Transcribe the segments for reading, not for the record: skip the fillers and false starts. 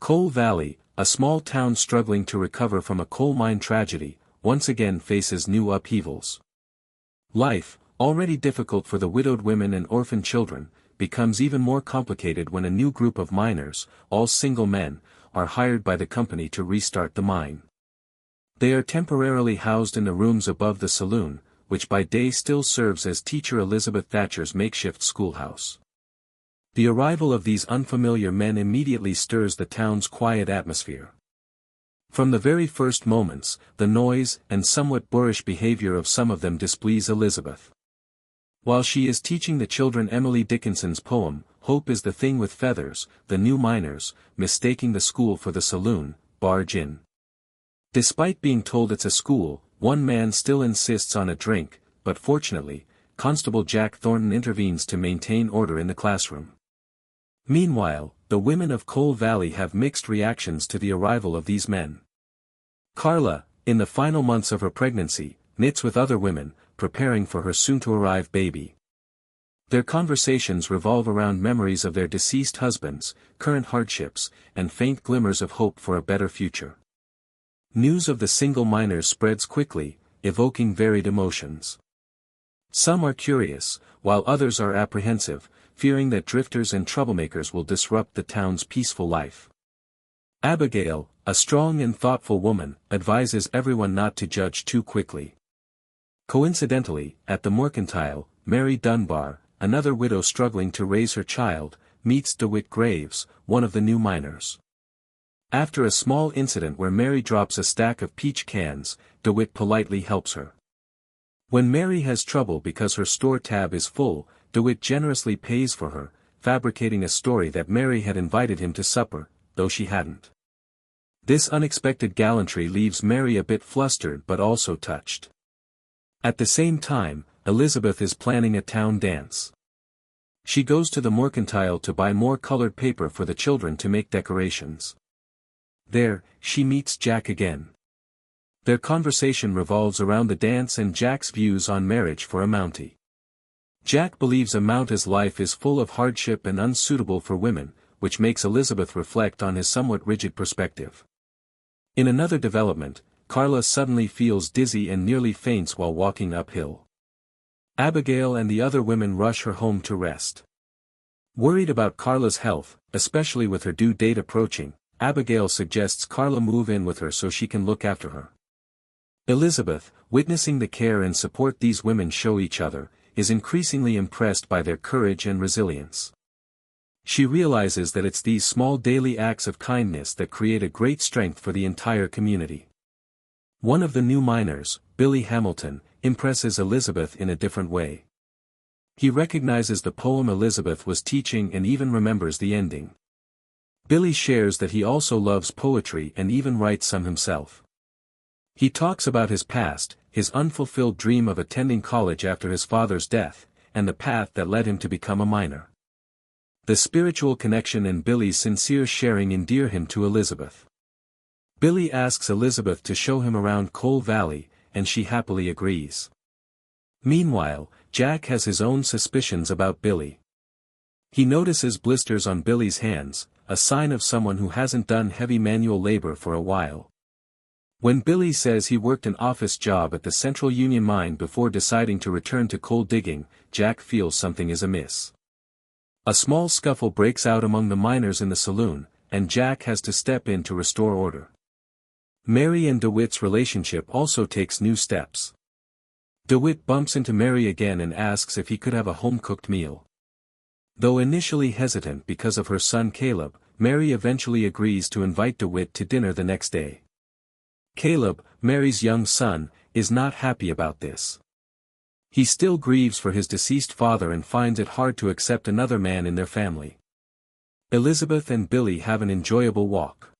Coal Valley, a small town struggling to recover from a coal mine tragedy, once again faces new upheavals. Life, already difficult for the widowed women and orphan children, becomes even more complicated when a new group of miners, all single men, are hired by the company to restart the mine. They are temporarily housed in the rooms above the saloon, which by day still serves as teacher Elizabeth Thatcher's makeshift schoolhouse. The arrival of these unfamiliar men immediately stirs the town's quiet atmosphere. From the very first moments, the noise and somewhat boorish behavior of some of them displease Elizabeth. While she is teaching the children Emily Dickinson's poem, "Hope is the Thing with Feathers," the new miners, mistaking the school for the saloon, barge in. Despite being told it's a school, one man still insists on a drink, but fortunately, Constable Jack Thornton intervenes to maintain order in the classroom. Meanwhile, the women of Coal Valley have mixed reactions to the arrival of these men. Carla, in the final months of her pregnancy, knits with other women, preparing for her soon-to-arrive baby. Their conversations revolve around memories of their deceased husbands, current hardships, and faint glimmers of hope for a better future. News of the single miners spreads quickly, evoking varied emotions. Some are curious, while others are apprehensive, fearing that drifters and troublemakers will disrupt the town's peaceful life. Abigail, a strong and thoughtful woman, advises everyone not to judge too quickly. Coincidentally, at the Mercantile, Mary Dunbar, another widow struggling to raise her child, meets DeWitt Graves, one of the new miners. After a small incident where Mary drops a stack of peach cans, DeWitt politely helps her. When Mary has trouble because her store tab is full, DeWitt generously pays for her, fabricating a story that Mary had invited him to supper, though she hadn't. This unexpected gallantry leaves Mary a bit flustered but also touched. At the same time, Elizabeth is planning a town dance. She goes to the Mercantile to buy more colored paper for the children to make decorations. There, she meets Jack again. Their conversation revolves around the dance and Jack's views on marriage for a Mountie. Jack believes a Mount's life is full of hardship and unsuitable for women, which makes Elizabeth reflect on his somewhat rigid perspective. In another development, Carla suddenly feels dizzy and nearly faints while walking uphill. Abigail and the other women rush her home to rest. Worried about Carla's health, especially with her due date approaching, Abigail suggests Carla move in with her so she can look after her. Elizabeth, witnessing the care and support these women show each other, is increasingly impressed by their courage and resilience. She realizes that it's these small daily acts of kindness that create a great strength for the entire community. One of the new miners, Billy Hamilton, impresses Elizabeth in a different way. He recognizes the poem Elizabeth was teaching and even remembers the ending. Billy shares that he also loves poetry and even writes some himself. He talks about his past, his unfulfilled dream of attending college after his father's death, and the path that led him to become a miner. The spiritual connection and Billy's sincere sharing endear him to Elizabeth. Billy asks Elizabeth to show him around Coal Valley, and she happily agrees. Meanwhile, Jack has his own suspicions about Billy. He notices blisters on Billy's hands, a sign of someone who hasn't done heavy manual labor for a while. When Billy says he worked an office job at the Central Union Mine before deciding to return to coal digging, Jack feels something is amiss. A small scuffle breaks out among the miners in the saloon, and Jack has to step in to restore order. Mary and DeWitt's relationship also takes new steps. DeWitt bumps into Mary again and asks if he could have a home-cooked meal. Though initially hesitant because of her son Caleb, Mary eventually agrees to invite DeWitt to dinner the next day. Caleb, Mary's young son, is not happy about this. He still grieves for his deceased father and finds it hard to accept another man in their family. Elizabeth and Billy have an enjoyable walk.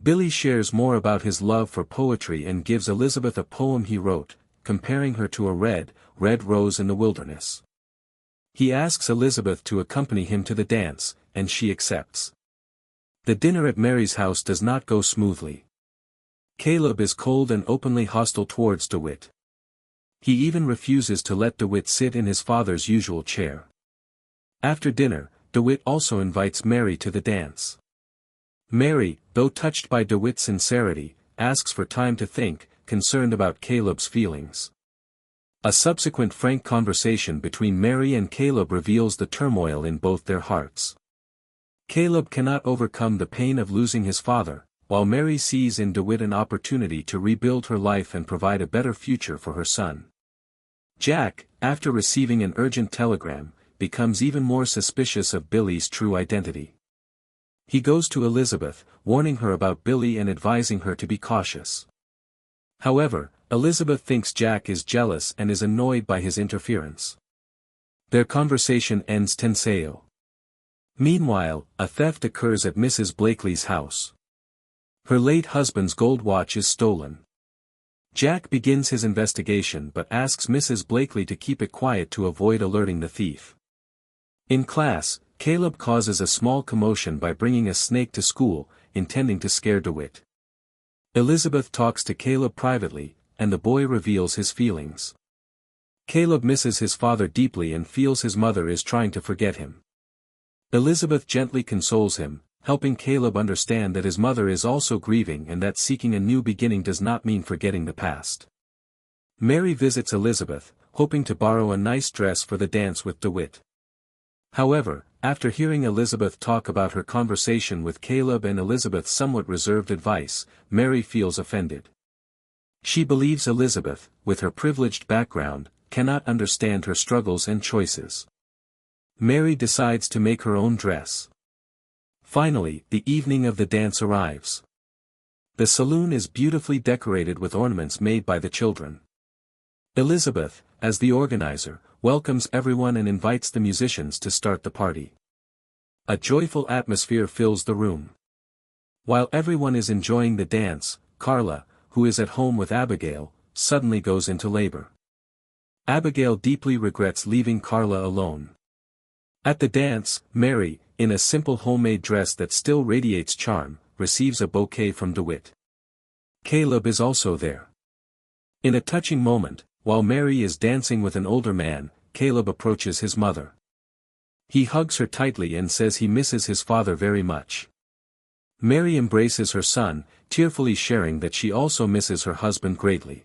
Billy shares more about his love for poetry and gives Elizabeth a poem he wrote, comparing her to a red rose in the wilderness. He asks Elizabeth to accompany him to the dance, and she accepts. The dinner at Mary's house does not go smoothly. Caleb is cold and openly hostile towards DeWitt. He even refuses to let DeWitt sit in his father's usual chair. After dinner, DeWitt also invites Mary to the dance. Mary, though touched by DeWitt's sincerity, asks for time to think, concerned about Caleb's feelings. A subsequent frank conversation between Mary and Caleb reveals the turmoil in both their hearts. Caleb cannot overcome the pain of losing his father, while Mary sees in DeWitt an opportunity to rebuild her life and provide a better future for her son. Jack, after receiving an urgent telegram, becomes even more suspicious of Billy's true identity. He goes to Elizabeth, warning her about Billy and advising her to be cautious. However, Elizabeth thinks Jack is jealous and is annoyed by his interference. Their conversation ends tenseo. Meanwhile, a theft occurs at Mrs. Blakely's house. Her late husband's gold watch is stolen. Jack begins his investigation but asks Mrs. Blakely to keep it quiet to avoid alerting the thief. In class, Caleb causes a small commotion by bringing a snake to school, intending to scare DeWitt. Elizabeth talks to Caleb privately, and the boy reveals his feelings. Caleb misses his father deeply and feels his mother is trying to forget him. Elizabeth gently consoles him, helping Caleb understand that his mother is also grieving and that seeking a new beginning does not mean forgetting the past. Mary visits Elizabeth, hoping to borrow a nice dress for the dance with DeWitt. However, after hearing Elizabeth talk about her conversation with Caleb and Elizabeth's somewhat reserved advice, Mary feels offended. She believes Elizabeth, with her privileged background, cannot understand her struggles and choices. Mary decides to make her own dress. Finally, the evening of the dance arrives. The saloon is beautifully decorated with ornaments made by the children. Elizabeth, as the organizer, welcomes everyone and invites the musicians to start the party. A joyful atmosphere fills the room. While everyone is enjoying the dance, Carla, who is at home with Abigail, suddenly goes into labor. Abigail deeply regrets leaving Carla alone. At the dance, Mary, in a simple homemade dress that still radiates charm, receives a bouquet from DeWitt. Caleb is also there. In a touching moment, while Mary is dancing with an older man, Caleb approaches his mother. He hugs her tightly and says he misses his father very much. Mary embraces her son, tearfully sharing that she also misses her husband greatly.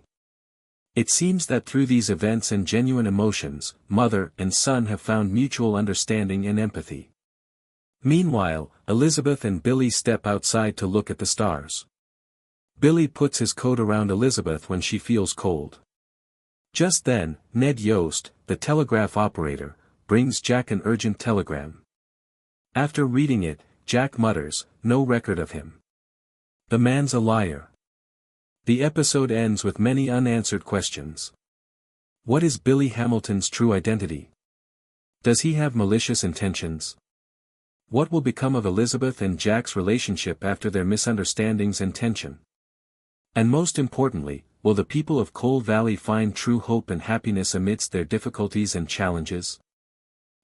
It seems that through these events and genuine emotions, mother and son have found mutual understanding and empathy. Meanwhile, Elizabeth and Billy step outside to look at the stars. Billy puts his coat around Elizabeth when she feels cold. Just then, Ned Yost, the telegraph operator, brings Jack an urgent telegram. After reading it, Jack mutters, "No record of him. The man's a liar." The episode ends with many unanswered questions. What is Billy Hamilton's true identity? Does he have malicious intentions? What will become of Elizabeth and Jack's relationship after their misunderstandings and tension? And most importantly, will the people of Coal Valley find true hope and happiness amidst their difficulties and challenges?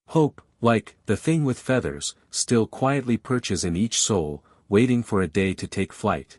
Hope, like the thing with feathers, still quietly perches in each soul, waiting for a day to take flight.